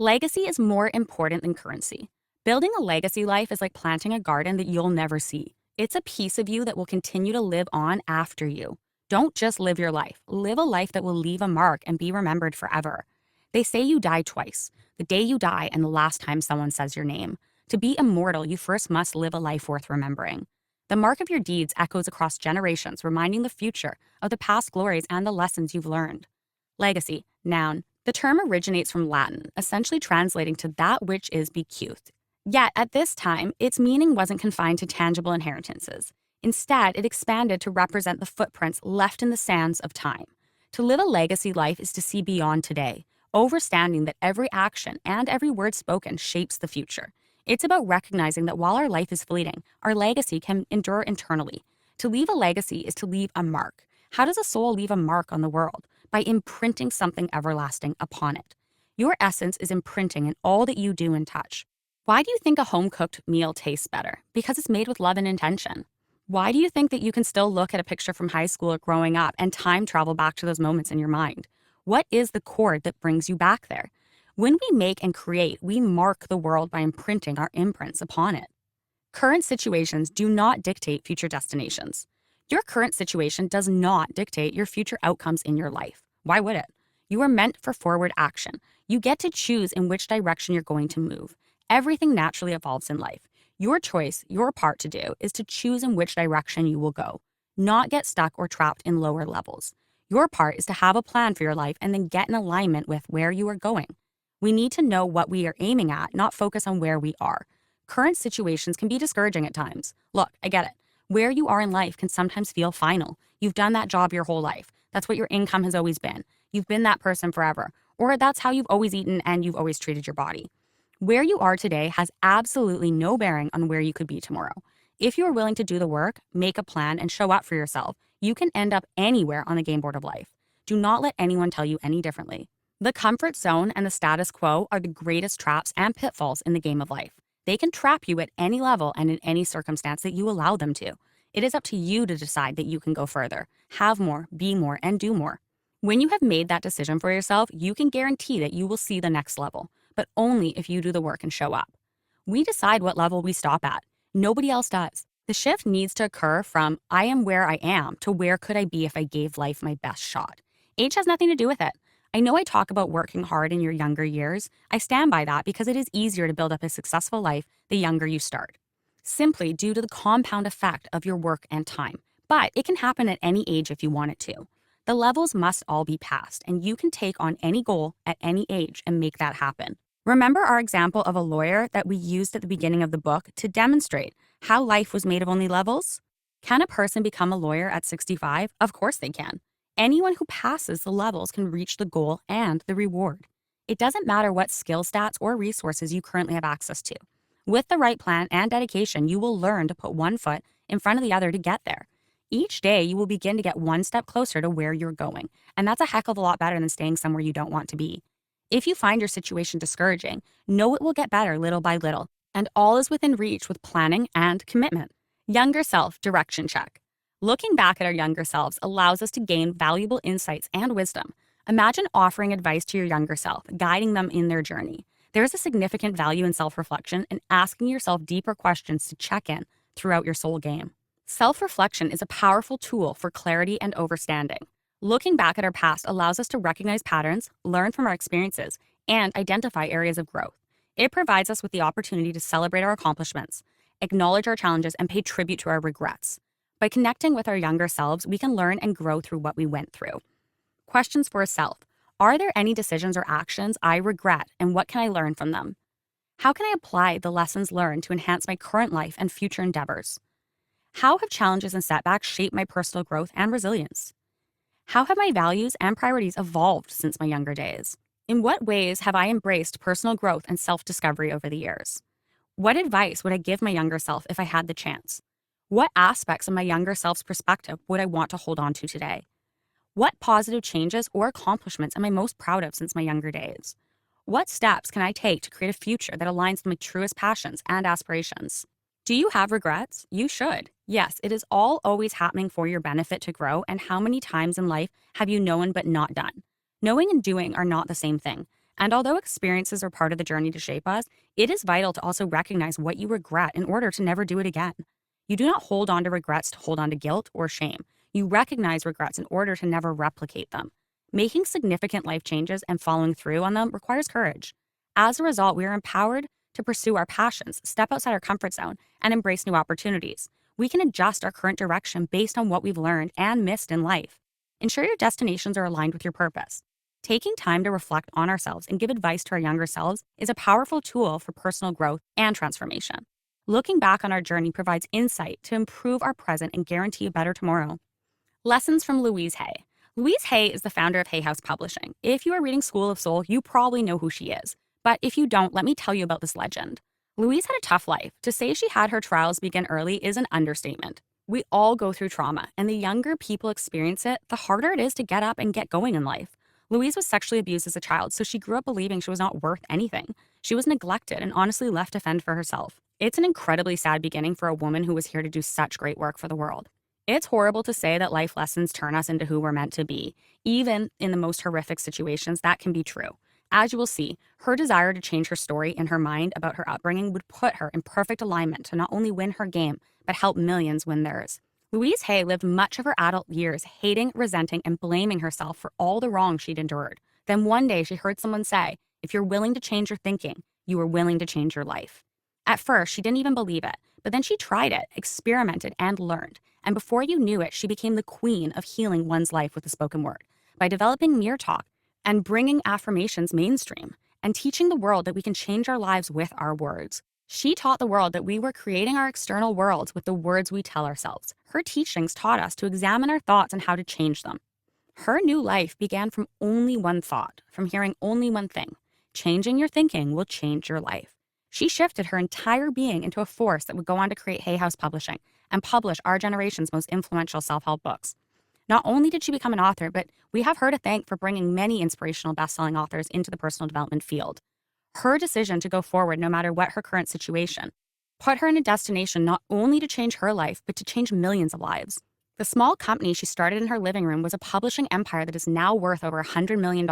Legacy is more important than currency. Building a legacy life is like planting a garden that you'll never see. It's a piece of you that will continue to live on after you. Don't just live your life, live a life that will leave a mark and be remembered forever. They say you die twice, the day you die and the last time someone says your name. To be immortal, you first must live a life worth remembering. The mark of your deeds echoes across generations, reminding the future of the past glories and the lessons you've learned. Legacy, noun. The term originates from Latin, essentially translating to that which is bequeathed. Yet, at this time, its meaning wasn't confined to tangible inheritances. Instead, it expanded to represent the footprints left in the sands of time. To live a legacy life is to see beyond today, understanding that every action and every word spoken shapes the future. It's about recognizing that while our life is fleeting, our legacy can endure internally. To leave a legacy is to leave a mark. How does a soul leave a mark on the world? By imprinting something everlasting upon it. Your essence is imprinting in all that you do and touch. Why do you think a home-cooked meal tastes better? Because it's made with love and intention. Why do you think that you can still look at a picture from high school or growing up and time travel back to those moments in your mind? What is the cord that brings you back there? When we make and create, we mark the world by imprinting our imprints upon it. Current situations do not dictate future destinations. Your current situation does not dictate your future outcomes in your life. Why would it? You are meant for forward action. You get to choose in which direction you're going to move. Everything naturally evolves in life. Your choice, your part to do, is to choose in which direction you will go, not get stuck or trapped in lower levels. Your part is to have a plan for your life and then get in alignment with where you are going. We need to know what we are aiming at, not focus on where we are. Current situations can be discouraging at times. Look, I get it. Where you are in life can sometimes feel final. You've done that job your whole life. That's what your income has always been. You've been that person forever. Or that's how you've always eaten and you've always treated your body. Where you are today has absolutely no bearing on where you could be tomorrow. If you are willing to do the work, make a plan, and show up for yourself, you can end up anywhere on the game board of life. Do not let anyone tell you any differently. The comfort zone and the status quo are the greatest traps and pitfalls in the game of life. They can trap you at any level and in any circumstance that you allow them to. It is up to you to decide that you can go further, have more, be more, and do more. When you have made that decision for yourself, you can guarantee that you will see the next level, but only if you do the work and show up. We decide what level we stop at. Nobody else does. The shift needs to occur from I am where I am to where could I be if I gave life my best shot. Age has nothing to do with it. I know I talk about working hard in your younger years. I stand by that because it is easier to build up a successful life the younger you start, simply due to the compound effect of your work and time. But it can happen at any age if you want it to. The levels must all be passed, and you can take on any goal at any age and make that happen. Remember our example of a lawyer that we used at the beginning of the book to demonstrate how life was made of only levels? Can a person become a lawyer at 65? Of course they can. Anyone who passes the levels can reach the goal and the reward. It doesn't matter what skill stats or resources you currently have access to. With the right plan and dedication, you will learn to put one foot in front of the other to get there. Each day, you will begin to get one step closer to where you're going, and that's a heck of a lot better than staying somewhere you don't want to be. If you find your situation discouraging, know it will get better little by little, and all is within reach with planning and commitment. Younger self direction check. Looking back at our younger selves allows us to gain valuable insights and wisdom. Imagine offering advice to your younger self, guiding them in their journey. There is a significant value in self-reflection and asking yourself deeper questions to check in throughout your soul game. Self-reflection is a powerful tool for clarity and understanding. Looking back at our past allows us to recognize patterns, learn from our experiences, and identify areas of growth. It provides us with the opportunity to celebrate our accomplishments, acknowledge our challenges, and pay tribute to our regrets. By connecting with our younger selves, we can learn and grow through what we went through. Questions for a self. Are there any decisions or actions I regret, and what can I learn from them? How can I apply the lessons learned to enhance my current life and future endeavors? How have challenges and setbacks shaped my personal growth and resilience? How have my values and priorities evolved since my younger days? In what ways have I embraced personal growth and self-discovery over the years? What advice would I give my younger self if I had the chance? What aspects of my younger self's perspective would I want to hold on to today? What positive changes or accomplishments am I most proud of since my younger days? What steps can I take to create a future that aligns with my truest passions and aspirations? Do you have regrets? You should. Yes, it is all always happening for your benefit to grow, and how many times in life have you known but not done? Knowing and doing are not the same thing. And although experiences are part of the journey to shape us, it is vital to also recognize what you regret in order to never do it again. You do not hold on to regrets to hold on to guilt or shame. You recognize regrets in order to never replicate them. Making significant life changes and following through on them requires courage. As a result, we are empowered to pursue our passions, step outside our comfort zone, and embrace new opportunities. We can adjust our current direction based on what we've learned and missed in life. Ensure your destinations are aligned with your purpose. Taking time to reflect on ourselves and give advice to our younger selves is a powerful tool for personal growth and transformation. Looking back on our journey provides insight to improve our present and guarantee a better tomorrow. Lessons from Louise Hay. Louise Hay is the founder of Hay House Publishing. If you are reading School of Soul, you probably know who she is. But if you don't, let me tell you about this legend. Louise had a tough life. To say she had her trials begin early is an understatement. We all go through trauma, and the younger people experience it, the harder it is to get up and get going in life. Louise was sexually abused as a child, so she grew up believing she was not worth anything. She was neglected and honestly left to fend for herself. It's an incredibly sad beginning for a woman who was here to do such great work for the world. It's horrible to say that life lessons turn us into who we're meant to be. Even in the most horrific situations, that can be true. As you will see, her desire to change her story in her mind about her upbringing would put her in perfect alignment to not only win her game, but help millions win theirs. Louise Hay lived much of her adult years hating, resenting, and blaming herself for all the wrong she'd endured. Then one day she heard someone say, "If you're willing to change your thinking, you are willing to change your life." At first, she didn't even believe it, but then she tried it, experimented, and learned. And before you knew it, she became the queen of healing one's life with the spoken word. By developing mere talk and bringing affirmations mainstream and teaching the world that we can change our lives with our words. She taught the world that we were creating our external worlds with the words we tell ourselves. Her teachings taught us to examine our thoughts and how to change them. Her new life began from only one thought, from hearing only one thing. Changing your thinking will change your life. She shifted her entire being into a force that would go on to create Hay House Publishing and publish our generation's most influential self-help books. Not only did she become an author, but we have her to thank for bringing many inspirational best-selling authors into the personal development field. Her decision to go forward no matter what her current situation put her in a destination not only to change her life, but to change millions of lives. The small company she started in her living room was a publishing empire that is now worth over $100 million.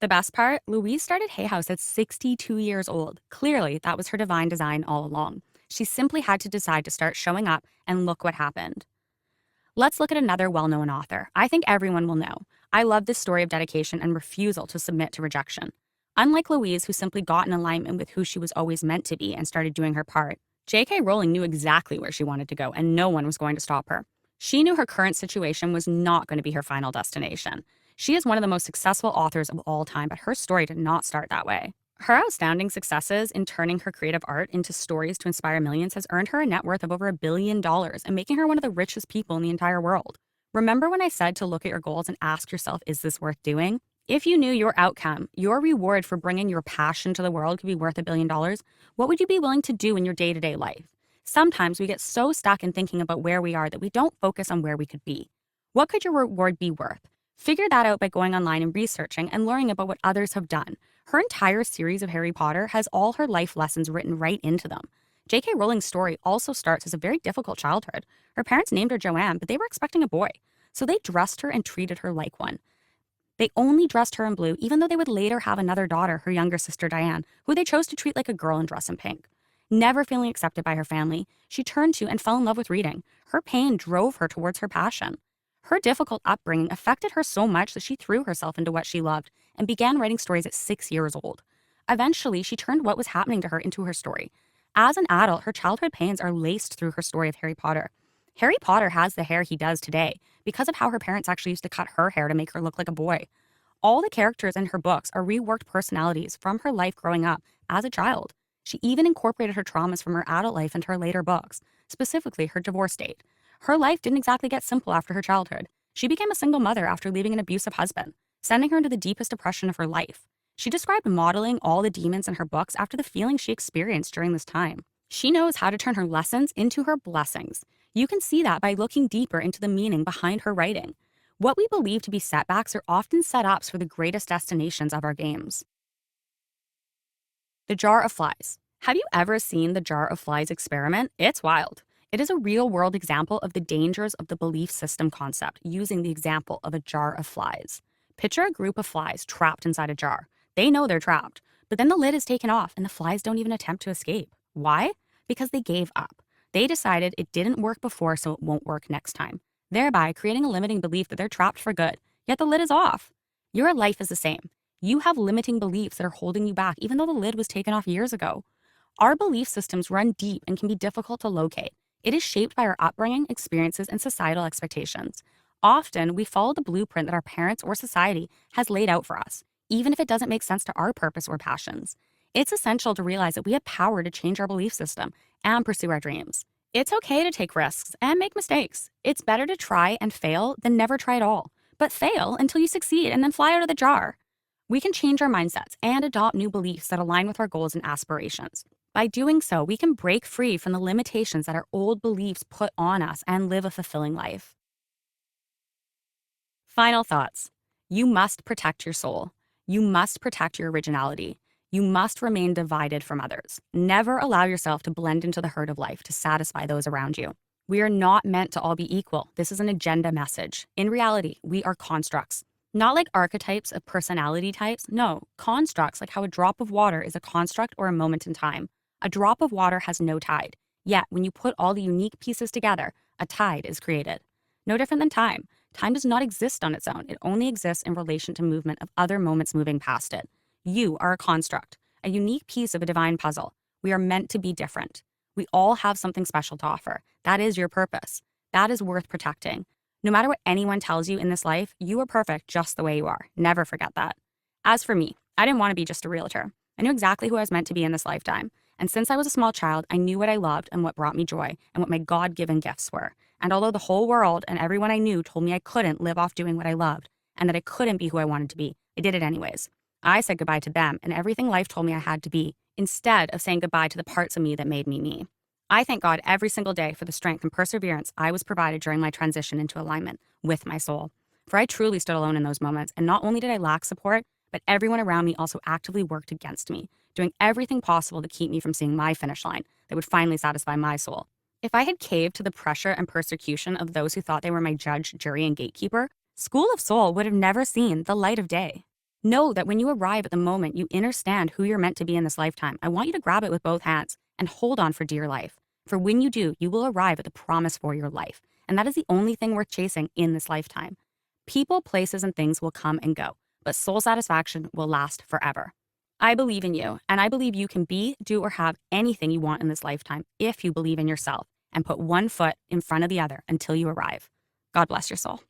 The best part, Louise started Hay House at 62 years old. Clearly, that was her divine design all along. She simply had to decide to start showing up, and look what happened. Let's look at another well-known author. I think everyone will know. I love this story of dedication and refusal to submit to rejection. Unlike Louise, who simply got in alignment with who she was always meant to be and started doing her part, J.K. Rowling knew exactly where she wanted to go, and no one was going to stop her. She knew her current situation was not going to be her final destination. She is one of the most successful authors of all time, but her story did not start that way. Her outstanding successes in turning her creative art into stories to inspire millions has earned her a net worth of over $1 billion and making her one of the richest people in the entire world. Remember when I said to look at your goals and ask yourself, is this worth doing? If you knew your outcome, your reward for bringing your passion to the world could be worth $1 billion, what would you be willing to do in your day-to-day life? Sometimes we get so stuck in thinking about where we are that we don't focus on where we could be. What could your reward be worth? Figure that out by going online and researching and learning about what others have done. Her entire series of Harry Potter has all her life lessons written right into them. J.K. Rowling's story also starts as a very difficult childhood. Her parents named her Joanne, but they were expecting a boy, so they dressed her and treated her like one. They only dressed her in blue, even though they would later have another daughter, her younger sister Diane, who they chose to treat like a girl and dress in pink. Never feeling accepted by her family, she turned to and fell in love with reading. Her pain drove her towards her passion. Her difficult upbringing affected her so much that she threw herself into what she loved and began writing stories at 6 years old. Eventually, she turned what was happening to her into her story. As an adult, her childhood pains are laced through her story of Harry Potter. Harry Potter has the hair he does today because of how her parents actually used to cut her hair to make her look like a boy. All the characters in her books are reworked personalities from her life growing up as a child. She even incorporated her traumas from her adult life into her later books, specifically her divorce date. Her life didn't exactly get simple after her childhood. She became a single mother after leaving an abusive husband, sending her into the deepest depression of her life. She described modeling all the demons in her books after the feelings she experienced during this time. She knows how to turn her lessons into her blessings. You can see that by looking deeper into the meaning behind her writing. What we believe to be setbacks are often set-ups for the greatest destinations of our games. The Jar of Flies. Have you ever seen the Jar of Flies experiment? It's wild. It is a real-world example of the dangers of the belief system concept using the example of a jar of flies. Picture a group of flies trapped inside a jar. They know they're trapped. But then the lid is taken off and the flies don't even attempt to escape. Why? Because they gave up. They decided it didn't work before, so it won't work next time, thereby creating a limiting belief that they're trapped for good. Yet the lid is off. Your life is the same. You have limiting beliefs that are holding you back, even though the lid was taken off years ago. Our belief systems run deep and can be difficult to locate. It is shaped by our upbringing, experiences, and societal expectations. Often, we follow the blueprint that our parents or society has laid out for us, even if it doesn't make sense to our purpose or passions. It's essential to realize that we have power to change our belief system and pursue our dreams. It's okay to take risks and make mistakes. It's better to try and fail than never try at all, but fail until you succeed and then fly out of the jar. We can change our mindsets and adopt new beliefs that align with our goals and aspirations. By doing so, we can break free from the limitations that our old beliefs put on us and live a fulfilling life. Final thoughts. You must protect your soul. You must protect your originality. You must remain divided from others. Never allow yourself to blend into the herd of life to satisfy those around you. We are not meant to all be equal. This is an agenda message. In reality, we are constructs. Not like archetypes of personality types. No, constructs like how a drop of water is a construct or a moment in time. A drop of water has no tide. Yet, when you put all the unique pieces together, a tide is created. No different than time. Time does not exist on its own. It only exists in relation to movement of other moments moving past it. You are a construct, a unique piece of a divine puzzle. We are meant to be different. We all have something special to offer. That is your purpose. That is worth protecting. No matter what anyone tells you in this life, you are perfect just the way you are. Never forget that. As for me, I didn't want to be just a realtor. I knew exactly who I was meant to be in this lifetime. And since I was a small child, I knew what I loved and what brought me joy and what my God-given gifts were. And although the whole world and everyone I knew told me I couldn't live off doing what I loved and that I couldn't be who I wanted to be, I did it anyways. I said goodbye to them and everything life told me I had to be, instead of saying goodbye to the parts of me that made me me. I thank God every single day for the strength and perseverance I was provided during my transition into alignment with my soul. For I truly stood alone in those moments, and not only did I lack support, but everyone around me also actively worked against me, doing everything possible to keep me from seeing my finish line that would finally satisfy my soul. If I had caved to the pressure and persecution of those who thought they were my judge, jury, and gatekeeper, School of Soul would have never seen the light of day. Know that when you arrive at the moment you understand who you're meant to be in this lifetime, I want you to grab it with both hands and hold on for dear life. For when you do, you will arrive at the promise for your life. And that is the only thing worth chasing in this lifetime. People, places, and things will come and go, but soul satisfaction will last forever. I believe in you, and I believe you can be, do, or have anything you want in this lifetime if you believe in yourself and put one foot in front of the other until you arrive. God bless your soul.